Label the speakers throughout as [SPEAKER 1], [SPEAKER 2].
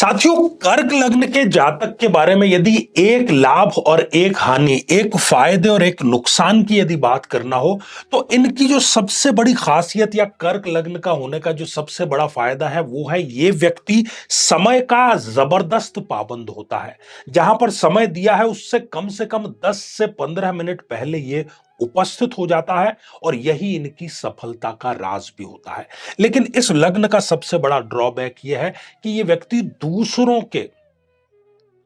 [SPEAKER 1] साथियों, कर्क लग्न के जातक के बारे में यदि एक लाभ और एक हानि, एक फायदे और एक नुकसान की यदि बात करना हो तो इनकी जो सबसे बड़ी खासियत या कर्क लग्न का होने का जो सबसे बड़ा फायदा है वो है ये व्यक्ति समय का जबरदस्त पाबंद होता है। जहां पर समय दिया है उससे कम 10 से 15 मिनट पहले ये उपस्थित हो जाता है और यही इनकी सफलता का राज भी होता है। लेकिन इस लग्न का सबसे बड़ा ड्रॉबैक यह है कि ये व्यक्ति दूसरों के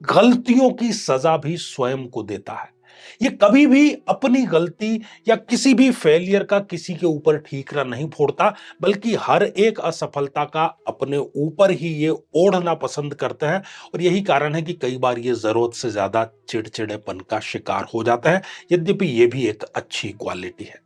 [SPEAKER 1] गलतियों की सजा भी स्वयं को देता है। ये कभी भी अपनी गलती या किसी भी फेलियर का किसी के ऊपर ठीकरा नहीं फोड़ता, बल्कि हर एक असफलता का अपने ऊपर ही ये ओढ़ना पसंद करते हैं। और यही कारण है कि कई बार ये जरूरत से ज्यादा चिड़चिड़ेपन का शिकार हो जाता है, यद्यपि ये भी एक अच्छी क्वालिटी है।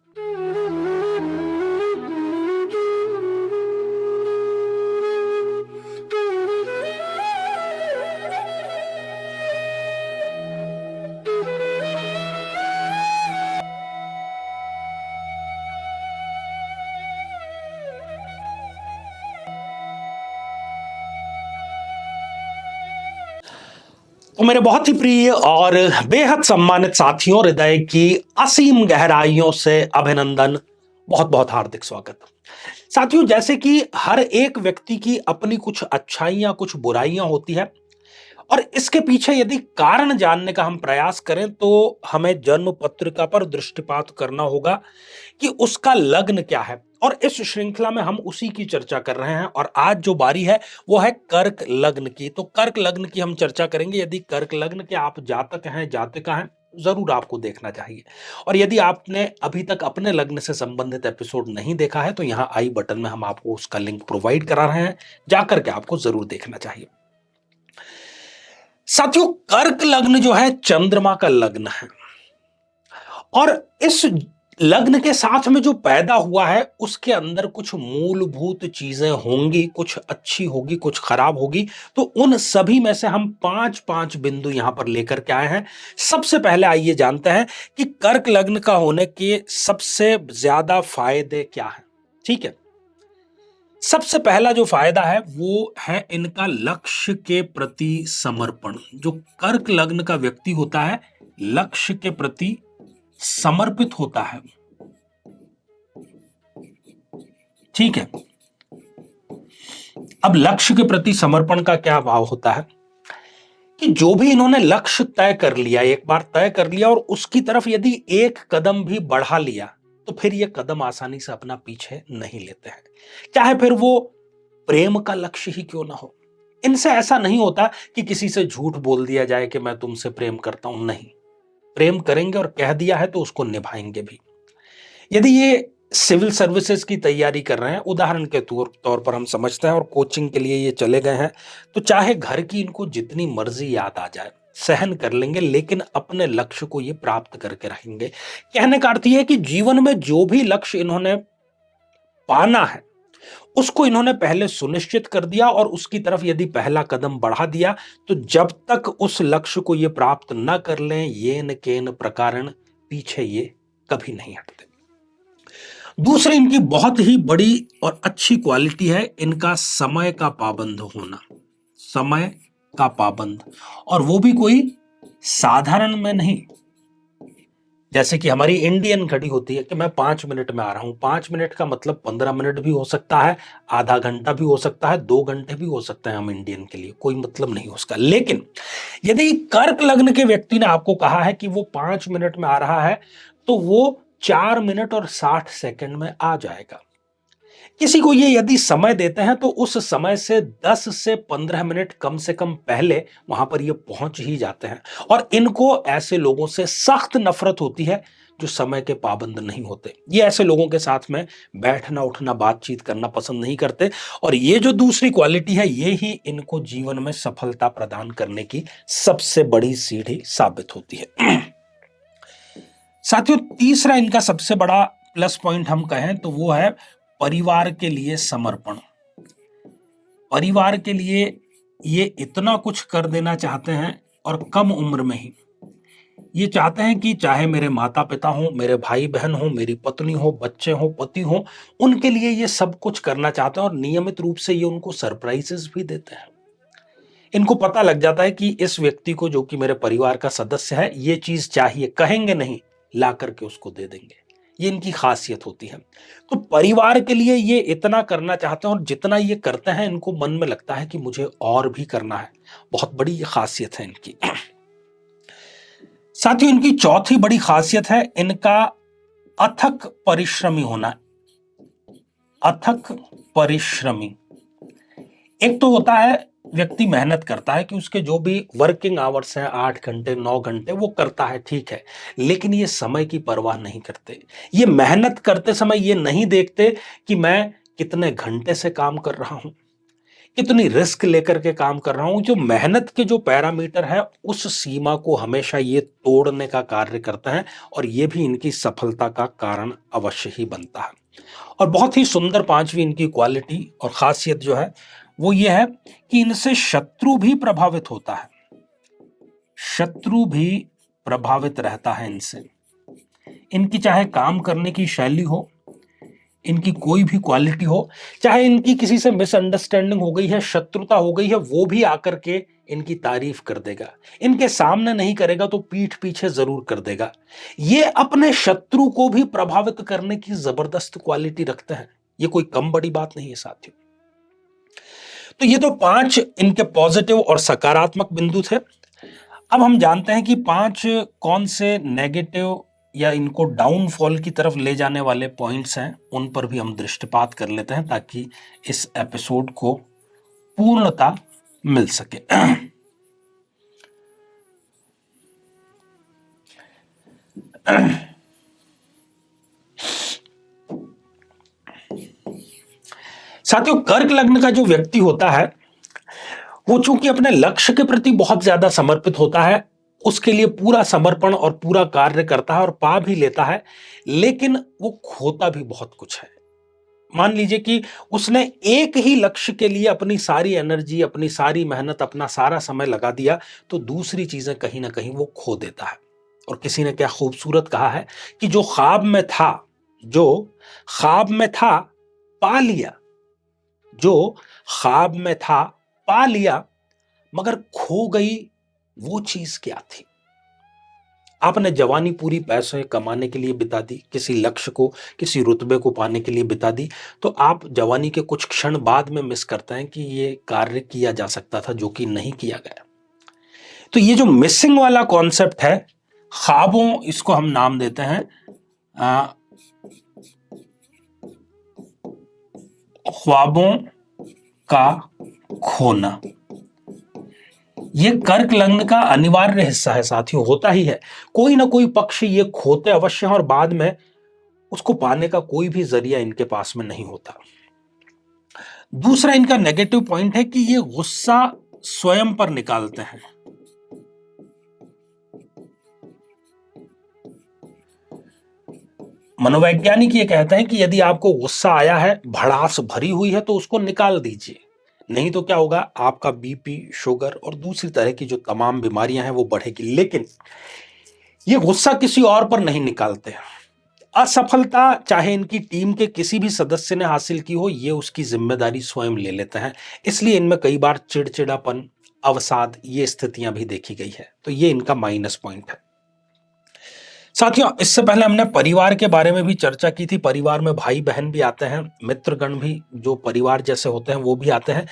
[SPEAKER 1] तो मेरे बहुत ही प्रिय और बेहद सम्मानित साथियों, हृदय की असीम गहराइयों से अभिनंदन, बहुत बहुत हार्दिक स्वागत। साथियों, जैसे कि हर एक व्यक्ति की अपनी कुछ अच्छाइयां कुछ बुराइयां होती है और इसके पीछे यदि कारण जानने का हम प्रयास करें तो हमें जन्म पत्रिका पर दृष्टिपात करना होगा कि उसका लग्न क्या है। और इस श्रृंखला में हम उसी की चर्चा कर रहे हैं और आज जो बारी है वो है कर्क लग्न की। तो कर्क लग्न की हम चर्चा करेंगे। यदि कर्क लग्न के आप जातक हैं, जातिका हैं, जरूर आपको देखना चाहिए। और यदि आपने अभी तक अपने लग्न से संबंधित एपिसोड नहीं देखा है तो यहां आई बटन में हम आपको उसका लिंक प्रोवाइड करा रहे हैं, जाकर के आपको जरूर देखना चाहिए। साथियों, कर्क लग्न जो है चंद्रमा का लग्न है और इस लग्न के साथ में जो पैदा हुआ है उसके अंदर कुछ मूलभूत चीजें होंगी, कुछ अच्छी होगी, कुछ खराब होगी। तो उन सभी में से हम पांच पांच बिंदु यहां पर लेकर के आए हैं। सबसे पहले आइए जानते हैं कि कर्क लग्न का होने के सबसे ज्यादा फायदे क्या हैं। ठीक है, सबसे पहला जो फायदा है वो है इनका लक्ष्य के प्रति समर्पण। जो कर्क लग्न का व्यक्ति होता है लक्ष्य के प्रति समर्पित होता है। ठीक है, अब लक्ष्य के प्रति समर्पण का क्या भाव होता है कि जो भी इन्होंने लक्ष्य तय कर लिया, एक बार तय कर लिया और उसकी तरफ यदि एक कदम भी बढ़ा लिया तो फिर ये कदम आसानी से अपना पीछे नहीं लेते हैं, चाहे फिर वो प्रेम का लक्ष्य ही क्यों ना हो। इनसे ऐसा नहीं होता कि किसी से झूठ बोल दिया जाए कि मैं तुमसे प्रेम करता हूं, नहीं, प्रेम करेंगे और कह दिया है तो उसको निभाएंगे भी। यदि ये सिविल सर्विसेज की तैयारी कर रहे हैं, उदाहरण के तौर पर हम समझते हैं, और कोचिंग के लिए ये चले गए हैं, तो चाहे घर की इनको जितनी मर्जी याद आ जाए सहन कर लेंगे, लेकिन अपने लक्ष्य को ये प्राप्त करके रहेंगे। कहने का अर्थ ये है कि जीवन में जो भी लक्ष्य इन्होंने पाना है उसको इन्होंने पहले सुनिश्चित कर दिया और उसकी तरफ यदि पहला कदम बढ़ा दिया तो जब तक उस लक्ष्य को ये प्राप्त न कर लें, येन केन प्रकारन पीछे ये कभी नहीं हटते। दूसरी इनकी बहुत ही बड़ी और अच्छी क्वालिटी है इनका समय का पाबंद होना। समय का पाबंद, और वो भी कोई साधारण में नहीं। जैसे कि हमारी इंडियन घड़ी होती है कि मैं 5 मिनट में आ रहा हूं। 5 मिनट का मतलब 15 मिनट भी हो सकता है, आधा घंटा भी हो सकता है, 2 घंटे भी हो सकता है। हम इंडियन के लिए कोई मतलब नहीं उसका। लेकिन यदि कर्क लग्न के व्यक्ति ने आपको कहा है कि वो 5 मिनट में आ रहा है तो वो 4 मिनट और 60 सेकंड में आ जाएगा। किसी को ये यदि समय देते हैं तो उस समय से 10 से 15 मिनट कम से कम पहले वहां पर ये पहुंच ही जाते हैं। और इनको ऐसे लोगों से सख्त नफरत होती है जो समय के पाबंद नहीं होते। ये ऐसे लोगों के साथ में बैठना उठना बातचीत करना पसंद नहीं करते। और ये जो दूसरी क्वालिटी है ये ही इनको जीवन में सफलता प्रदान करने की सबसे बड़ी सीढ़ी साबित होती है। साथियों, तीसरा इनका सबसे बड़ा प्लस पॉइंट हम कहें तो वो है परिवार के लिए समर्पण। परिवार के लिए ये इतना कुछ कर देना चाहते हैं और कम उम्र में ही ये चाहते हैं कि चाहे मेरे माता पिता हो, मेरे भाई बहन हो, मेरी पत्नी हो, बच्चे हो, पति हो, उनके लिए ये सब कुछ करना चाहते हैं और नियमित रूप से ये उनको सरप्राइजेस भी देते हैं। इनको पता लग जाता है कि इस व्यक्ति को, जो कि मेरे परिवार का सदस्य है, ये चीज चाहिए, कहेंगे नहीं, ला करके उसको दे देंगे। ये इनकी खासियत होती है। तो परिवार के लिए ये इतना करना चाहते हैं, और जितना ये करते हैं इनको मन में लगता है कि मुझे और भी करना है। बहुत बड़ी खासियत है इनकी। साथियों, इनकी चौथी बड़ी खासियत है इनका अथक परिश्रमी होना। अथक परिश्रमी, एक तो होता है व्यक्ति मेहनत करता है कि उसके जो भी वर्किंग आवर्स हैं 8 घंटे 9 घंटे वो करता है, ठीक है, लेकिन ये समय की परवाह नहीं करते। ये मेहनत करते समय ये नहीं देखते कि मैं कितने घंटे से काम कर रहा हूं, कितनी रिस्क लेकर के काम कर रहा हूं। जो मेहनत के जो पैरामीटर है उस सीमा को हमेशा ये तोड़ने का कार्य करते हैं, और ये भी इनकी सफलता का कारण अवश्य ही बनता है। और बहुत ही सुंदर पांचवी इनकी क्वालिटी और खासियत जो है वो ये है कि इनसे शत्रु भी प्रभावित होता है। शत्रु भी प्रभावित रहता है इनसे। इनकी चाहे काम करने की शैली हो, इनकी कोई भी क्वालिटी हो, चाहे इनकी किसी से मिसअंडरस्टैंडिंग हो गई है, शत्रुता हो गई है, वो भी आकर के इनकी तारीफ कर देगा। इनके सामने नहीं करेगा तो पीठ पीछे जरूर कर देगा। ये अपने शत्रु को भी प्रभावित करने की जबरदस्त क्वालिटी रखते हैं। ये कोई कम बड़ी बात नहीं है साथियों। तो ये तो 5 इनके पॉजिटिव और सकारात्मक बिंदु थे। अब हम जानते हैं कि 5 कौन से नेगेटिव या इनको डाउनफॉल की तरफ ले जाने वाले पॉइंट्स हैं, उन पर भी हम दृष्टिपात कर लेते हैं ताकि इस एपिसोड को पूर्णता मिल सके। साथियों, कर्क लग्न का जो व्यक्ति होता है वो चूंकि अपने लक्ष्य के प्रति बहुत ज्यादा समर्पित होता है, उसके लिए पूरा समर्पण और पूरा कार्य करता है और पा भी लेता है, लेकिन वो खोता भी बहुत कुछ है। मान लीजिए कि उसने एक ही लक्ष्य के लिए अपनी सारी एनर्जी, अपनी सारी मेहनत, अपना सारा समय लगा दिया, तो दूसरी चीजें कहीं ना कहीं वो खो देता है। और किसी ने क्या खूबसूरत कहा है कि जो ख्वाब में था पा लिया, जो ख्वाब में था पा लिया, मगर खो गई वो चीज क्या थी। आपने जवानी पूरी पैसे कमाने के लिए बिता दी, किसी लक्ष्य को, किसी रुतबे को पाने के लिए बिता दी, तो आप जवानी के कुछ क्षण बाद में मिस करते हैं कि ये कार्य किया जा सकता था जो कि नहीं किया गया। तो ये जो मिसिंग वाला कॉन्सेप्ट है, ख्वाबों, इसको हम नाम देते हैं ख्वाबों का खोना। ये कर्क लग्न का अनिवार्य हिस्सा है साथियों, होता ही है। कोई ना कोई पक्ष ये खोते अवश्य हैं और बाद में उसको पाने का कोई भी जरिया इनके पास में नहीं होता। दूसरा इनका नेगेटिव पॉइंट है कि ये गुस्सा स्वयं पर निकालते हैं। मनोवैज्ञानिक ये कहते हैं कि यदि आपको गुस्सा आया है, भड़ास भरी हुई है, तो उसको निकाल दीजिए, नहीं तो क्या होगा, आपका बीपी, शुगर और दूसरी तरह की जो तमाम बीमारियां हैं वो बढ़ेगी। लेकिन ये गुस्सा किसी और पर नहीं निकालते। असफलता चाहे इनकी टीम के किसी भी सदस्य ने हासिल की हो, ये उसकी जिम्मेदारी स्वयं ले लेते हैं। इसलिए इनमें कई बार चिड़चिड़ापन, अवसाद, ये स्थितियां भी देखी गई है। तो ये इनका माइनस पॉइंट है। साथियों, इससे पहले हमने परिवार के बारे में भी चर्चा की थी। परिवार में भाई बहन भी आते हैं, मित्रगण भी जो परिवार जैसे होते हैं वो भी आते हैं।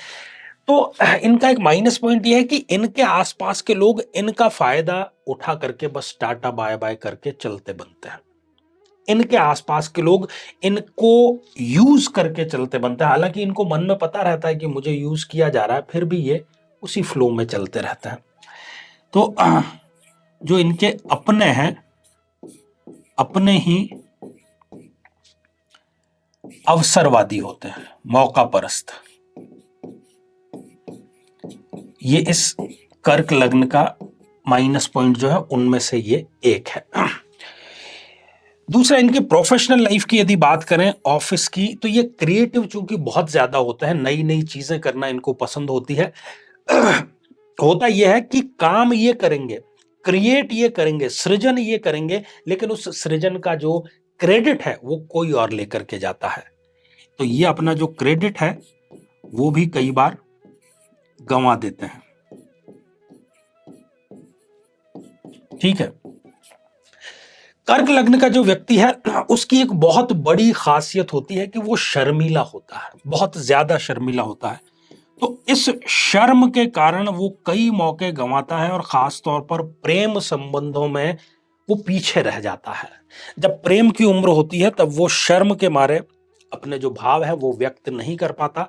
[SPEAKER 1] तो इनका एक माइनस पॉइंट ये है कि इनके आसपास के लोग इनका फायदा उठा करके बस टाटा बाय बाय करके चलते बनते हैं। इनके आसपास के लोग इनको यूज करके चलते बनते हैं। हालांकि इनको मन में पता रहता है कि मुझे यूज किया जा रहा है, फिर भी ये उसी फ्लो में चलते रहते हैं। तो जो इनके अपने हैं, अपने ही अवसरवादी होते हैं, मौका परस्त। ये इस कर्क लग्न का माइनस पॉइंट जो है उनमें से ये एक है। दूसरा, इनके प्रोफेशनल लाइफ की यदि बात करें, ऑफिस की, तो ये क्रिएटिव चूंकि बहुत ज्यादा होता है, नई नई चीजें करना इनको पसंद होती है। होता यह है कि काम ये करेंगे, क्रिएट ये करेंगे, सृजन ये करेंगे, लेकिन उस सृजन का जो क्रेडिट है वो कोई और लेकर के जाता है। तो ये अपना जो क्रेडिट है वो भी कई बार गंवा देते हैं। ठीक है। कर्क लग्न का जो व्यक्ति है उसकी एक बहुत बड़ी खासियत होती है कि वो शर्मीला होता है, बहुत ज्यादा शर्मीला होता है। तो इस शर्म के कारण वो कई मौके गंवाता है और खास तौर पर प्रेम संबंधों में वो पीछे रह जाता है। जब प्रेम की उम्र होती है तब वो शर्म के मारे अपने जो भाव है वो व्यक्त नहीं कर पाता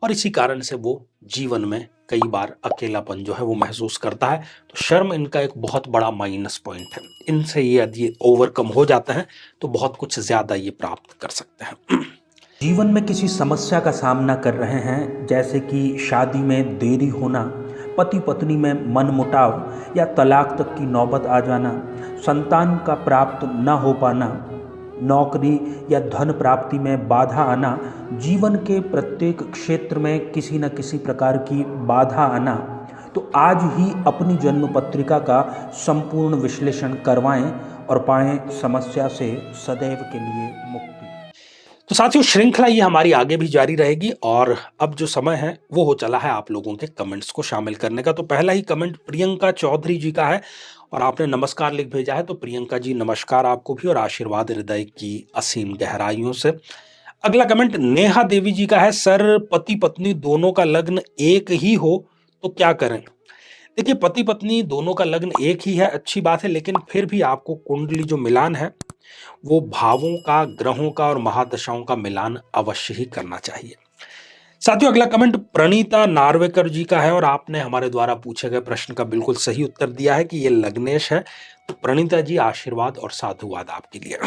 [SPEAKER 1] और इसी कारण से वो जीवन में कई बार अकेलापन जो है वो महसूस करता है। तो शर्म इनका एक बहुत बड़ा माइनस पॉइंट है। इनसे ये यदि ओवरकम हो जाता है तो बहुत कुछ ज्यादा ये प्राप्त कर सकते हैं।
[SPEAKER 2] जीवन में किसी समस्या का सामना कर रहे हैं, जैसे कि शादी में देरी होना, पति पत्नी में मनमुटाव या तलाक तक की नौबत आ जाना, संतान का प्राप्त न हो पाना, नौकरी या धन प्राप्ति में बाधा आना, जीवन के प्रत्येक क्षेत्र में किसी न किसी प्रकार की बाधा आना, तो आज ही अपनी जन्म पत्रिका का संपूर्ण विश्लेषण करवाएं और पाएं समस्या से सदैव के लिए मुक्ति।
[SPEAKER 1] तो साथियों, श्रृंखला ये हमारी आगे भी जारी रहेगी और अब जो समय है वो हो चला है आप लोगों के कमेंट्स को शामिल करने का। तो पहला ही कमेंट प्रियंका चौधरी जी का है और आपने नमस्कार लिख भेजा है। तो प्रियंका जी, नमस्कार आपको भी और आशीर्वाद हृदय की असीम गहराइयों से। अगला कमेंट नेहा देवी जी का है, सर पति पत्नी दोनों का लग्न एक ही हो तो क्या करें? देखिए, पति पत्नी दोनों का लग्न एक ही है, अच्छी बात है, लेकिन फिर भी आपको कुंडली जो मिलान है वो भावों का, ग्रहों का और महादशाओं का मिलान अवश्य ही करना चाहिए। साथियों, अगला कमेंट प्रणीता नार्वेकर जी का है और आपने हमारे द्वारा पूछे गए प्रश्न का बिल्कुल सही उत्तर दिया है कि ये लग्नेश है। तो प्रणीता जी, आशीर्वाद और साधुवाद आपके लिए।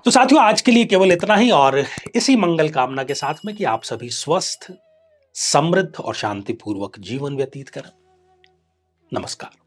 [SPEAKER 1] तो साथियों, आज के लिए केवल इतना ही और इसी मंगल कामना के साथ में कि आप सभी स्वस्थ, समृद्ध और शांतिपूर्वक जीवन व्यतीत करें। नमस्कार।